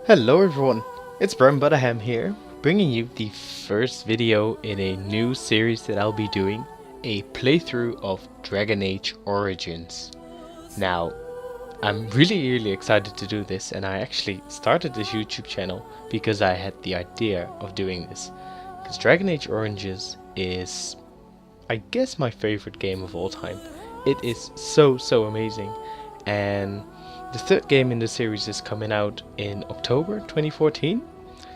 Hello everyone, it's BramButterham here, bringing you the first video in a new series that I'll be doing, a playthrough of Dragon Age Origins. Now, I'm really excited to do this, and I actually started this YouTube channel because I had the idea of doing this. Because Dragon Age Origins is, I guess, my favorite game of all time. It is so amazing, and the third game in the series is coming out in October 2014,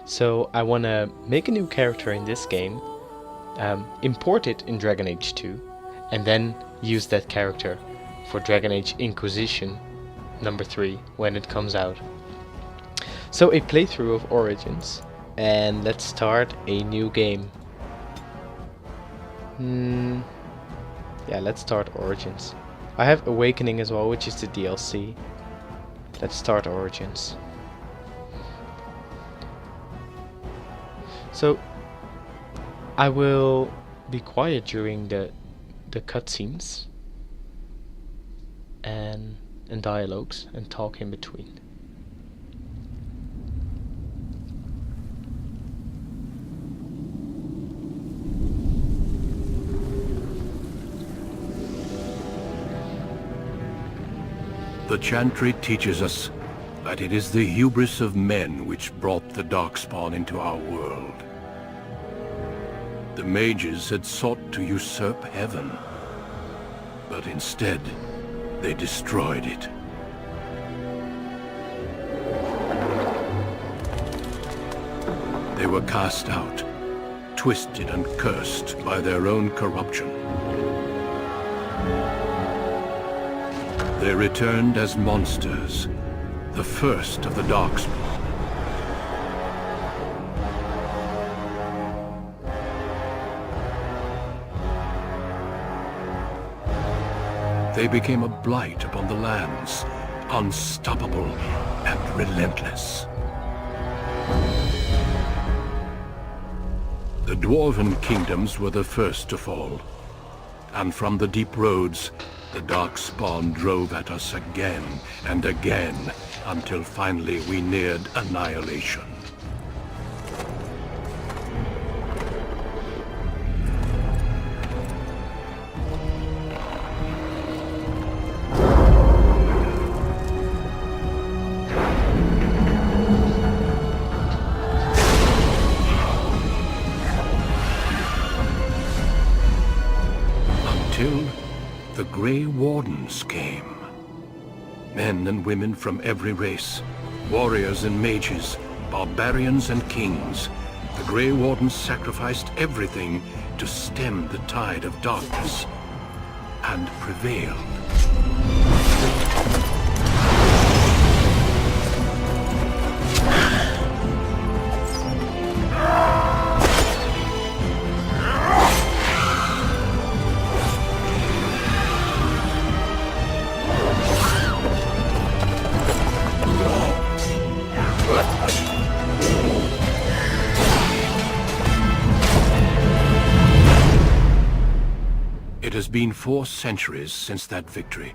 so I want to make a new character in this game, import it in Dragon Age 2, and then use that character for Dragon Age Inquisition number 3 when it comes out. So a playthrough of Origins, and let's start a new game. Yeah, let's start Origins. I have Awakening as well, which is the DLC. Let's start Origins. So I will be quiet during the cutscenes and dialogues and talk in between. The Chantry teaches us that it is the hubris of men which brought the Darkspawn into our world. The mages had sought to usurp heaven, but instead they destroyed it. They were cast out, twisted and cursed by their own corruption. They returned as monsters, the first of the Darkspawn. They became a blight upon the lands, unstoppable and relentless. The Dwarven kingdoms were the first to fall, and from the deep roads, the Darkspawn drove at us again and again, until finally we neared annihilation. Until the Grey Wardens came. Men and women from every race, warriors and mages, barbarians and kings. The Grey Wardens sacrificed everything to stem the tide of darkness, and prevailed. It has been 4 centuries since that victory,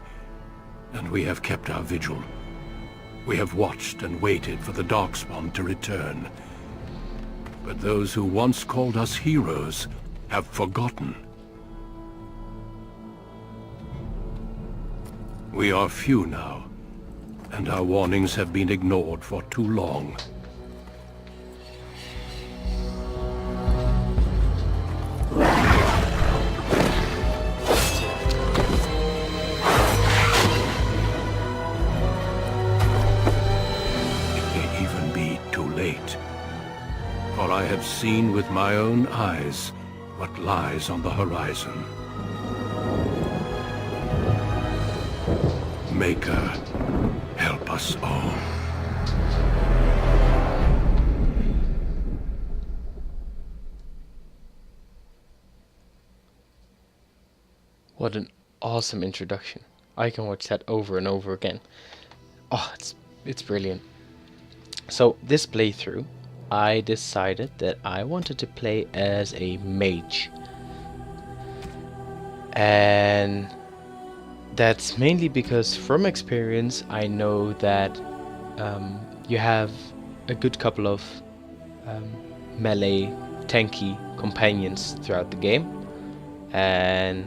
and we have kept our vigil. We have watched and waited for the Darkspawn to return. But those who once called us heroes have forgotten. We are few now, and our warnings have been ignored for too long. For I have seen with my own eyes what lies on the horizon. Maker, help us all. What an awesome introduction. I can watch that over and over again. Oh, it's brilliant. So this playthrough, I decided that I wanted to play as a mage. And that's mainly because from experience I know that you have a good couple of melee tanky companions throughout the game, and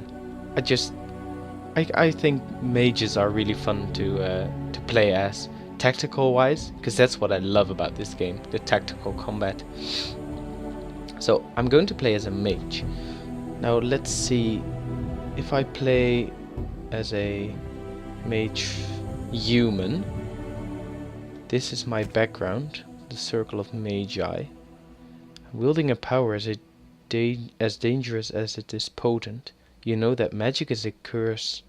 I think mages are really fun to play as tactical wise, because that's what I love about this game, the tactical combat. So I'm going to play as a mage. Now let's see if I play as a mage human. This is my background, the circle of magi. Wielding a power as dangerous as it is potent, you know that magic is a curse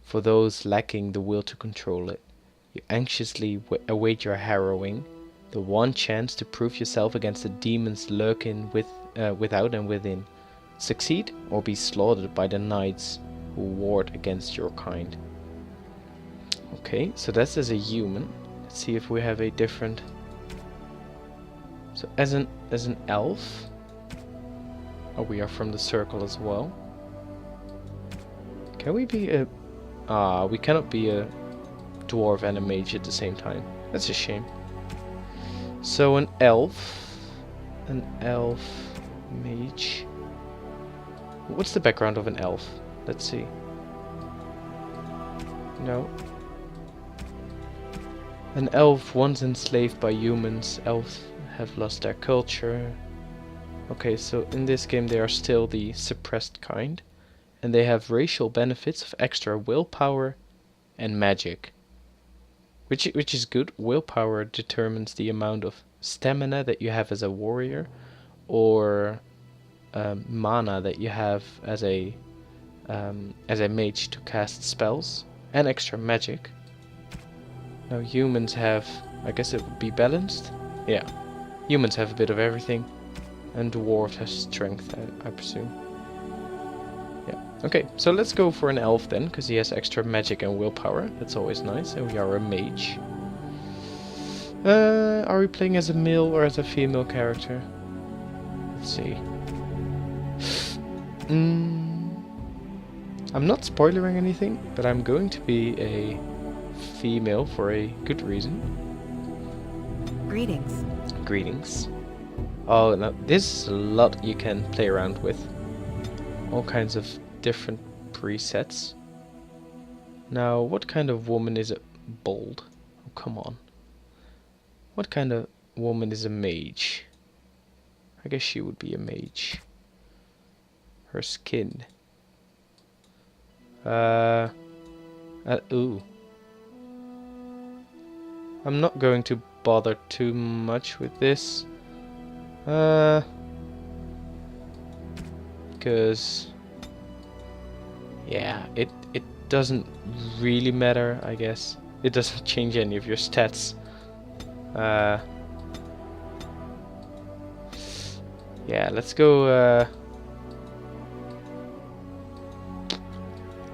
for those lacking the will to control it. You anxiously await your harrowing, the one chance to prove yourself against the demons lurking without and within. Succeed or be slaughtered by the knights who ward against your kind. Okay, so that's as a human. Let's see if we have a different. So as an elf. Oh, we are from the circle as well. Can we be a? We cannot be a dwarf and a mage at the same time. That's a shame. So an elf mage. What's the background of an elf? Let's see. No. An elf once enslaved by humans. Elves have lost their culture. Okay, so in this game they are still the suppressed kind, and they have racial benefits of extra willpower and magic. Which is good. Willpower determines the amount of stamina that you have as a warrior, or mana that you have as a mage to cast spells, and extra magic. Now humans have, I guess it would be balanced. Yeah, humans have a bit of everything, and dwarf has strength, I presume. Yeah. Okay, so let's go for an elf then, because he has extra magic and willpower. That's always nice. And we are a mage. Are we playing as a male or as a female character? Let's see. I'm not spoiling anything, but I'm going to be a female for a good reason. Greetings. Greetings. Oh, now this is a lot you can play around with. All kinds of different presets. Now, what kind of woman is a bold? Oh, come on. What kind of woman is a mage? I guess she would be a mage. Her skin. Ooh. I'm not going to bother too much with this. Because yeah, it doesn't really matter, I guess. It doesn't change any of your stats. Yeah, let's go.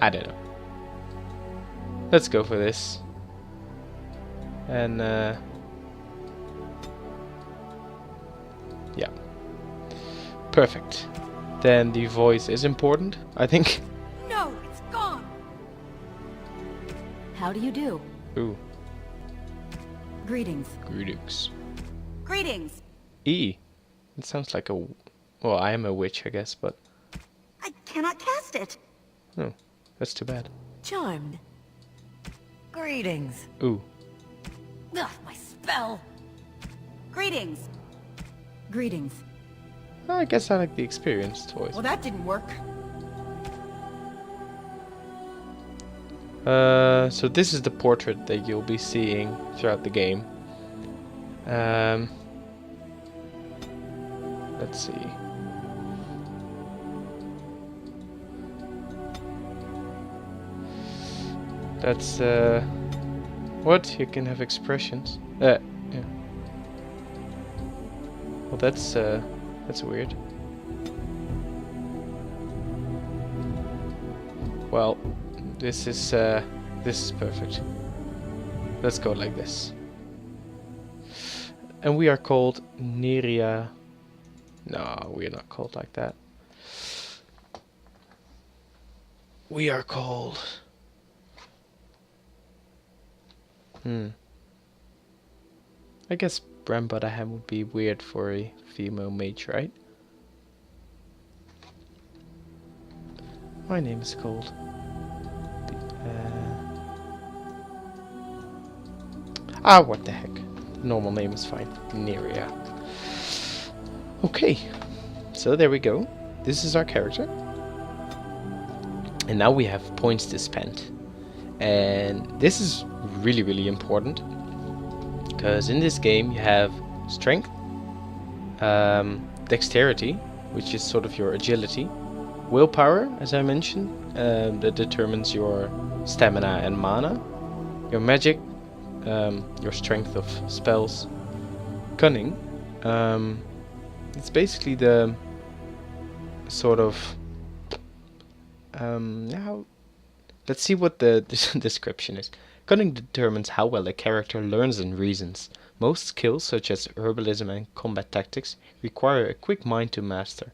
I don't know. Let's go for this. And yeah, perfect. Then the voice is important, I think. No, it's gone. How do you do? Ooh. Greetings. Greetings. Greetings. E. It sounds like a. Well, I am a witch, I guess, but. I cannot cast it. Oh, that's too bad. Charmed. Greetings. Ooh. Ugh, my spell. Greetings. Greetings. I guess I like the experienced voice. Well, that didn't work. So this is the portrait that you'll be seeing throughout the game. Let's see. That's what? You can have expressions. Yeah. Well, that's weird. Well, this is perfect. Let's go like this. And we are called Neria. No, we are not called like that. We are called. I guess BramButterham would be weird for a female mage, right? My name is called. What the heck? The normal name is fine. Neria. Okay, so there we go. This is our character. And now we have points to spend. And this is really, really important. Because in this game you have strength, dexterity, which is sort of your agility, willpower, as I mentioned, that determines your stamina and mana, your magic, your strength of spells, cunning. It's basically the sort of let's see what the description is. Cunning determines how well a character learns and reasons. Most skills, such as herbalism and combat tactics, require a quick mind to master,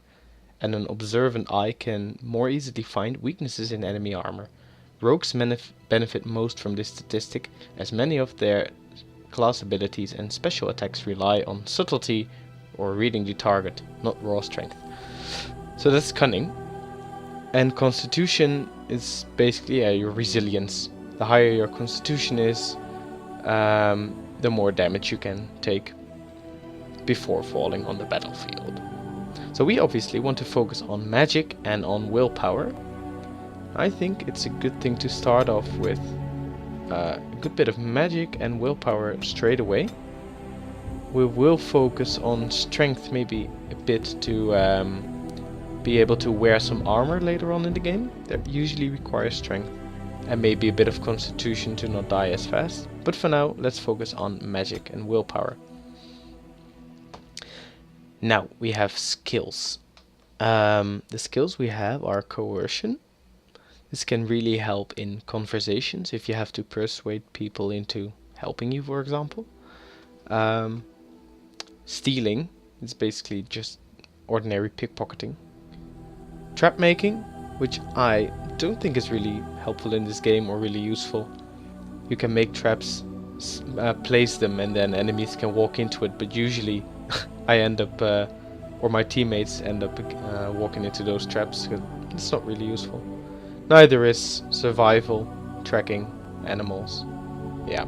and an observant eye can more easily find weaknesses in enemy armor. Rogues benefit most from this statistic, as many of their class abilities and special attacks rely on subtlety or reading the target, not raw strength. So that's cunning. And constitution is basically your resilience. The higher your constitution is, the more damage you can take before falling on the battlefield. So we obviously want to focus on magic and on willpower. I think it's a good thing to start off with a good bit of magic and willpower straight away. We will focus on strength maybe a bit to be able to wear some armor later on in the game. That usually requires strength. And maybe a bit of constitution to not die as fast. But for now, let's focus on magic and willpower. Now, we have skills. The skills we have are coercion. This can really help in conversations if you have to persuade people into helping you, for example. Stealing is basically just ordinary pickpocketing. Trap making, which I don't think is really helpful in this game or really useful. You can make traps, place them, and then enemies can walk into it, but usually I end up, or my teammates end up walking into those traps, because it's not really useful. Neither is survival, tracking animals. Yeah.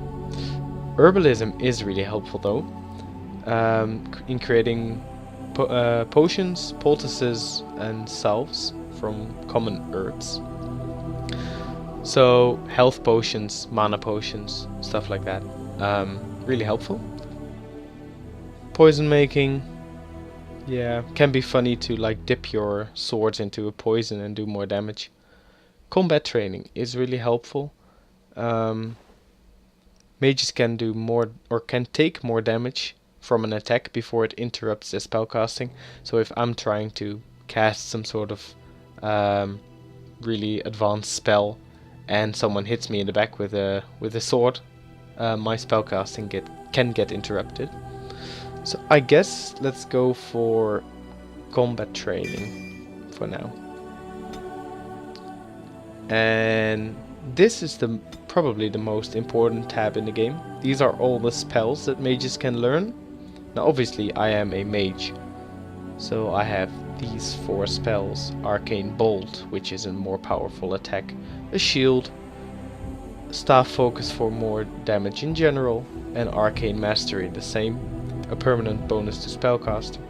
Herbalism is really helpful though, in creating potions, poultices, and salves from common herbs. So health potions, mana potions, stuff like that. Really helpful. Poison making. Yeah, can be funny to like dip your swords into a poison and do more damage. Combat training is really helpful. Mages can do more or can take more damage from an attack before it interrupts their spellcasting. So if I'm trying to cast some sort of really advanced spell and someone hits me in the back with a sword, my spellcasting can get interrupted. So I guess let's go for combat training for now. And this is probably the most important tab in the game. These are all the spells that mages can learn. Now obviously I am a mage, so I have these 4 spells: Arcane Bolt, which is a more powerful attack, a shield, staff focus for more damage in general, and Arcane Mastery, the same, a permanent bonus to spellcasting.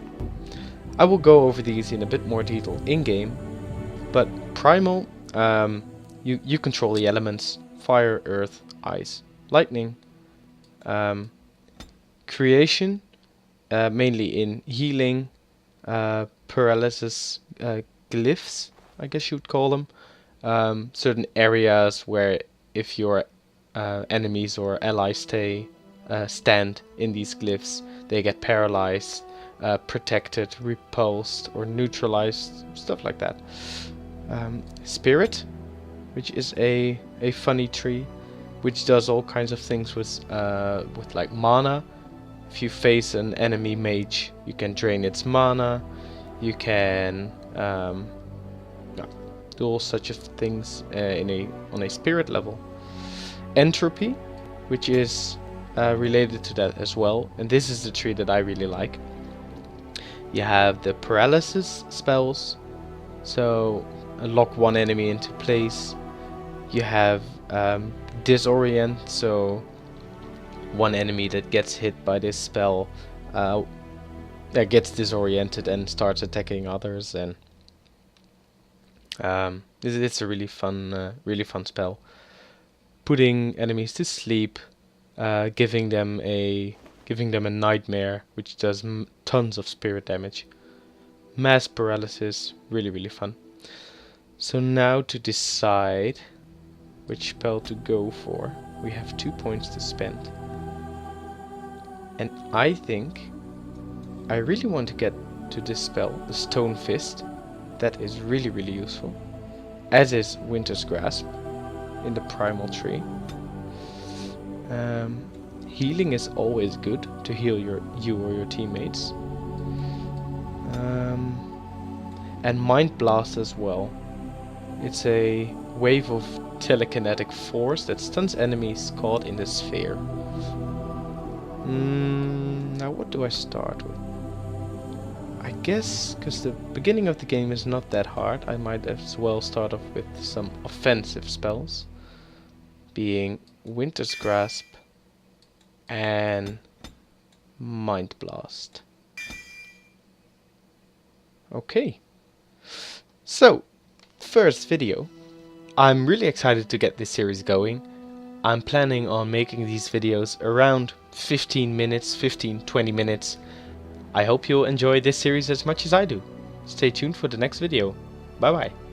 I will go over these in a bit more detail in game, but Primal, you control the elements: fire, earth, ice, lightning. Creation, mainly in healing, paralysis, glyphs, I guess you'd call them. Certain areas where if your enemies or allies stand in these glyphs, they get paralyzed, protected, repulsed, or neutralized, stuff like that. Spirit, which is a funny tree, which does all kinds of things with like mana. If you face an enemy mage, you can drain its mana. You can do all such of things on a spirit level. Entropy, which is related to that as well, and this is the tree that I really like. You have the paralysis spells, so lock one enemy into place. You have disorient, so one enemy that gets hit by this spell gets disoriented and starts attacking others, and it's a really fun spell. Putting enemies to sleep, giving them a nightmare, which does tons of spirit damage. Mass paralysis, really fun. So now to decide which spell to go for, we have 2 points to spend. And I think I really want to get to this spell, the Stone Fist. That is really useful. As is Winter's Grasp in the Primal Tree. Healing is always good to heal you or your teammates. And Mind Blast as well. It's a wave of telekinetic force that stuns enemies caught in the sphere. Now what do I start with? I guess, because the beginning of the game is not that hard, I might as well start off with some offensive spells. Being Winter's Grasp and Mind Blast. Okay. So, first video. I'm really excited to get this series going. I'm planning on making these videos around 15 minutes, 15-20 minutes. I hope you'll enjoy this series as much as I do. Stay tuned for the next video. Bye bye.